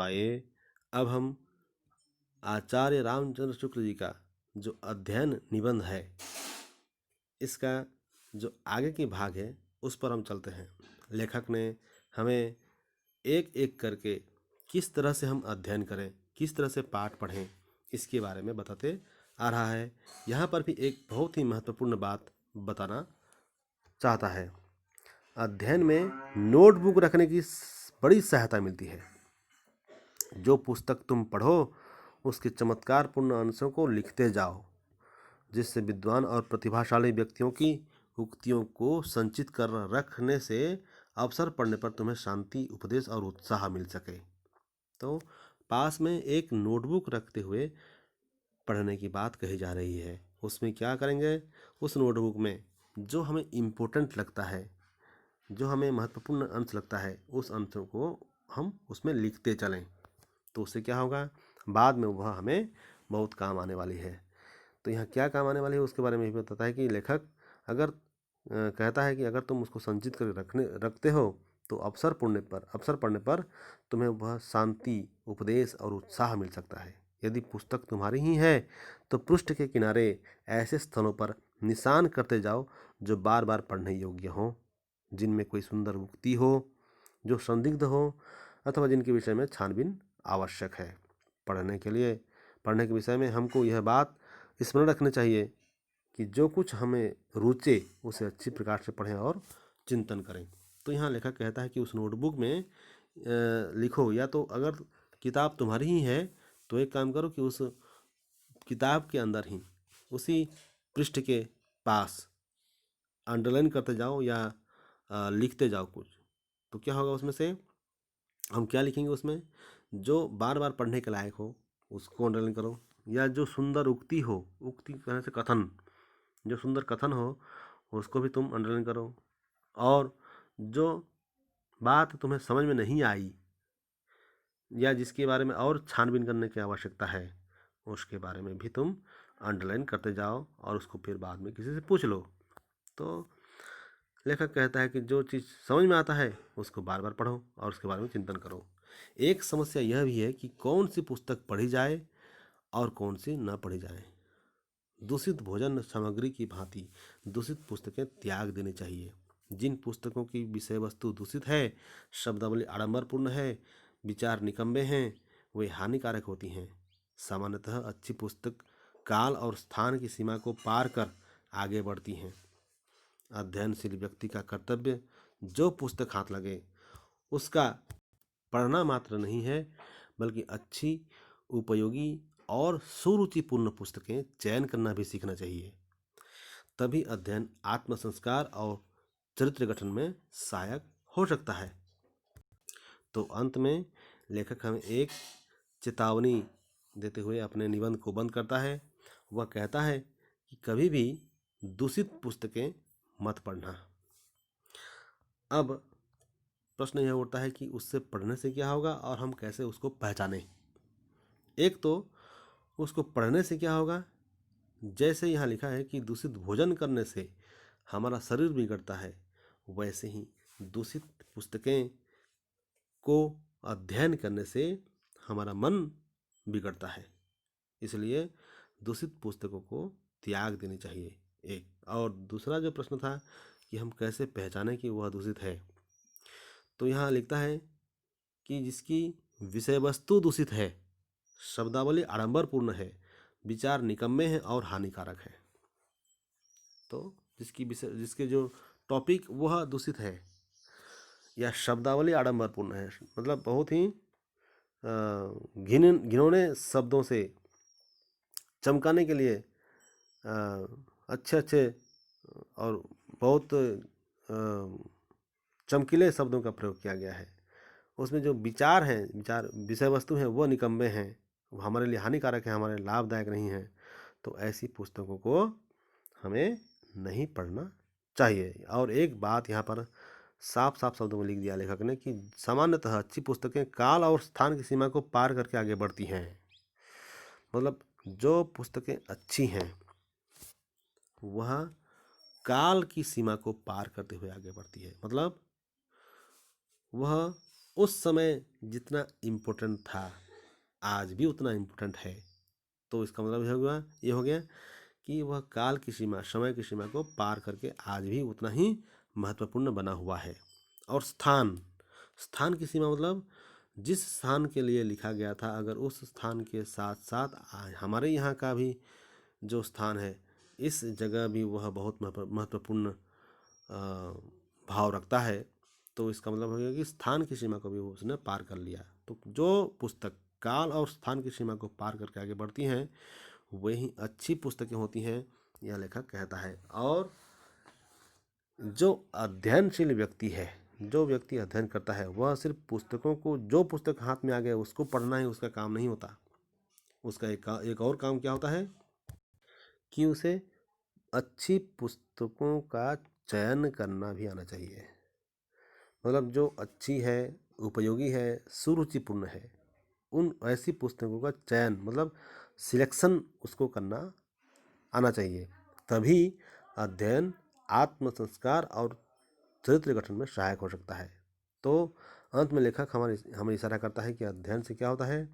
आइए अब हम आचार्य रामचंद्र शुक्ल जी का जो अध्ययन निबंध है, इसका जो आगे की भाग है उस पर हम चलते हैं। लेखक ने हमें एक एक करके किस तरह से हम अध्ययन करें, किस तरह से पाठ पढ़ें, इसके बारे में बताते आ रहा है। यहाँ पर भी एक बहुत ही महत्वपूर्ण बात बताना चाहता है। अध्ययन में नोटबुक रखने की बड़ी सहायता मिलती है। जो पुस्तक तुम पढ़ो उसके चमत्कारपूर्ण अंशों को लिखते जाओ, जिससे विद्वान और प्रतिभाशाली व्यक्तियों की उक्तियों को संचित कर रखने से अवसर पड़ने पर तुम्हें शांति, उपदेश और उत्साह मिल सके। तो पास में एक नोटबुक रखते हुए पढ़ने की बात कही जा रही है। उसमें क्या करेंगे, उस नोटबुक में जो हमें इम्पोर्टेंट लगता है, जो हमें महत्वपूर्ण अंश लगता है, उस अंशों को हम उसमें लिखते चलें। तो उससे क्या होगा, बाद में वह हमें बहुत काम आने वाली है। तो यहाँ क्या काम आने वाली है उसके बारे में भी बताता है कि लेखक अगर कहता है कि अगर तुम उसको संचित कर रखते हो तो अवसर पड़ने पर तुम्हें वह शांति, उपदेश और उत्साह मिल सकता है। यदि पुस्तक तुम्हारी ही है तो पृष्ठ के किनारे ऐसे स्थलों पर निशान करते जाओ जो बार बार पढ़ने योग्य हो, जिनमें कोई सुंदर उक्ति हो, जो संदिग्ध हो, अथवा जिनके विषय में छानबीन आवश्यक है। पढ़ने के विषय में हमको यह बात स्मरण रखनी चाहिए कि जो कुछ हमें रुचे उसे अच्छी प्रकार से पढ़ें और चिंतन करें। तो यहाँ लेखक कहता है कि उस नोटबुक में लिखो, या तो अगर किताब तुम्हारी ही है तो एक काम करो कि उस किताब के अंदर ही उसी पृष्ठ के पास अंडरलाइन करते जाओ या लिखते जाओ कुछ। तो क्या होगा, उसमें से हम क्या लिखेंगे, उसमें जो बार बार पढ़ने के लायक हो उसको अंडरलाइन करो, या जो सुंदर उक्ति हो, उक्ति कहने से कथन, जो सुंदर कथन हो उसको भी तुम अंडरलाइन करो, और जो बात तुम्हें समझ में नहीं आई या जिसके बारे में और छानबीन करने की आवश्यकता है उसके बारे में भी तुम अंडरलाइन करते जाओ और उसको फिर बाद में किसी से पूछ लो। तो लेखक कहता है कि जो चीज़ समझ में आता है उसको बार बार पढ़ो और उसके बारे में चिंतन करो। एक समस्या यह भी है कि कौन सी पुस्तक पढ़ी जाए और कौन सी न पढ़ी जाए। दूषित भोजन सामग्री की भांति दूषित पुस्तकें त्याग देनी चाहिए। जिन पुस्तकों की विषय वस्तु दूषित है, शब्दावली आडंबरपूर्ण है, विचार निकम्बे हैं, वे हानिकारक होती हैं। सामान्यतः अच्छी पुस्तक काल और स्थान की सीमा को पार कर आगे बढ़ती हैं। अध्ययनशील व्यक्ति का कर्तव्य जो पुस्तक हाथ लगे उसका पढ़ना मात्र नहीं है, बल्कि अच्छी, उपयोगी और सुरुचिपूर्ण पुस्तकें चयन करना भी सीखना चाहिए। तभी अध्ययन आत्मसंस्कार और चरित्र गठन में सहायक हो सकता है। तो अंत में लेखक हमें एक चेतावनी देते हुए अपने निबंध को बंद करता है। वह कहता है कि कभी भी दूषित पुस्तकें मत पढ़ना। अब प्रश्न यह उठता है कि उससे पढ़ने से क्या होगा और हम कैसे उसको पहचानें। एक तो उसको पढ़ने से क्या होगा, जैसे यहाँ लिखा है कि दूषित भोजन करने से हमारा शरीर बिगड़ता है, वैसे ही दूषित पुस्तकें को अध्ययन करने से हमारा मन बिगड़ता है। इसलिए दूषित पुस्तकों को त्याग देनी चाहिए। एक और दूसरा जो प्रश्न था कि हम कैसे पहचानें कि वह दूषित है, तो यहाँ लिखता है कि जिसकी विषय वस्तु दूषित है, शब्दावली आडंबरपूर्ण है, विचार निकम्मे हैं और हानिकारक है। तो जिसके जो टॉपिक वह दूषित है या शब्दावली आडंबरपूर्ण है, मतलब बहुत ही घिनौने शब्दों से चमकाने के लिए अच्छे अच्छे और बहुत चमकीले शब्दों का प्रयोग किया गया है। उसमें जो विचार विषय वस्तु हैं वो निकम्मे हैं, वो हमारे लिए हानिकारक है, हमारे लाभदायक नहीं है। तो ऐसी पुस्तकों को हमें नहीं पढ़ना चाहिए। और एक बात यहाँ पर साफ साफ शब्दों में लिख दिया लेखक ने कि सामान्यतः अच्छी पुस्तकें काल और स्थान की सीमा को पार करके आगे बढ़ती हैं। मतलब जो पुस्तकें अच्छी हैं वह काल की सीमा को पार करते हुए आगे बढ़ती है। मतलब वह उस समय जितना इम्पोर्टेंट था आज भी उतना इम्पोर्टेंट है। तो इसका मतलब ये हो गया कि वह काल की सीमा, समय की सीमा को पार करके आज भी उतना ही महत्वपूर्ण बना हुआ है। और स्थान, स्थान की सीमा मतलब जिस स्थान के लिए लिखा गया था, अगर उस स्थान के साथ साथ हमारे यहाँ का भी जो स्थान है, इस जगह भी वह बहुत महत्वपूर्ण भाव रखता है, तो इसका मतलब हो गया कि स्थान की सीमा को भी उसने पार कर लिया। तो जो पुस्तक काल और स्थान की सीमा को पार करके आगे बढ़ती हैं वही अच्छी पुस्तकें होती हैं, यह लेखक कहता है। और जो अध्ययनशील व्यक्ति है, जो व्यक्ति अध्ययन करता है, वह सिर्फ पुस्तकों को, जो पुस्तक हाथ में आ गया उसको पढ़ना ही उसका काम नहीं होता। उसका एक और काम क्या होता है कि उसे अच्छी पुस्तकों का चयन करना भी आना चाहिए। मतलब जो अच्छी है, उपयोगी है, सुरुचिपूर्ण है, उन ऐसी पुस्तकों का चयन मतलब सिलेक्शन उसको करना आना चाहिए। तभी अध्ययन आत्म संस्कार और चरित्र गठन में सहायक हो सकता है। तो अंत में लेखक हमें इशारा करता है कि अध्ययन से क्या होता है,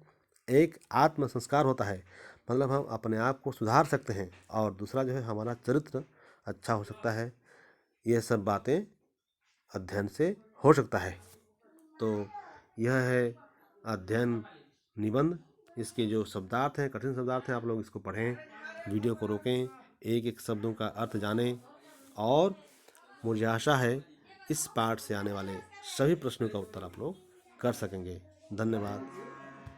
एक आत्म संस्कार होता है, मतलब हम अपने आप को सुधार सकते हैं, और दूसरा जो है हमारा चरित्र अच्छा हो सकता है। ये सब बातें अध्ययन से हो सकता है। तो यह है अध्ययन निबंध। इसके जो शब्दार्थ हैं, कठिन शब्दार्थ हैं, आप लोग इसको पढ़ें, वीडियो को रोकें, एक एक शब्दों का अर्थ जानें, और मुझे आशा है इस पाठ से आने वाले सभी प्रश्नों का उत्तर आप लोग कर सकेंगे। धन्यवाद।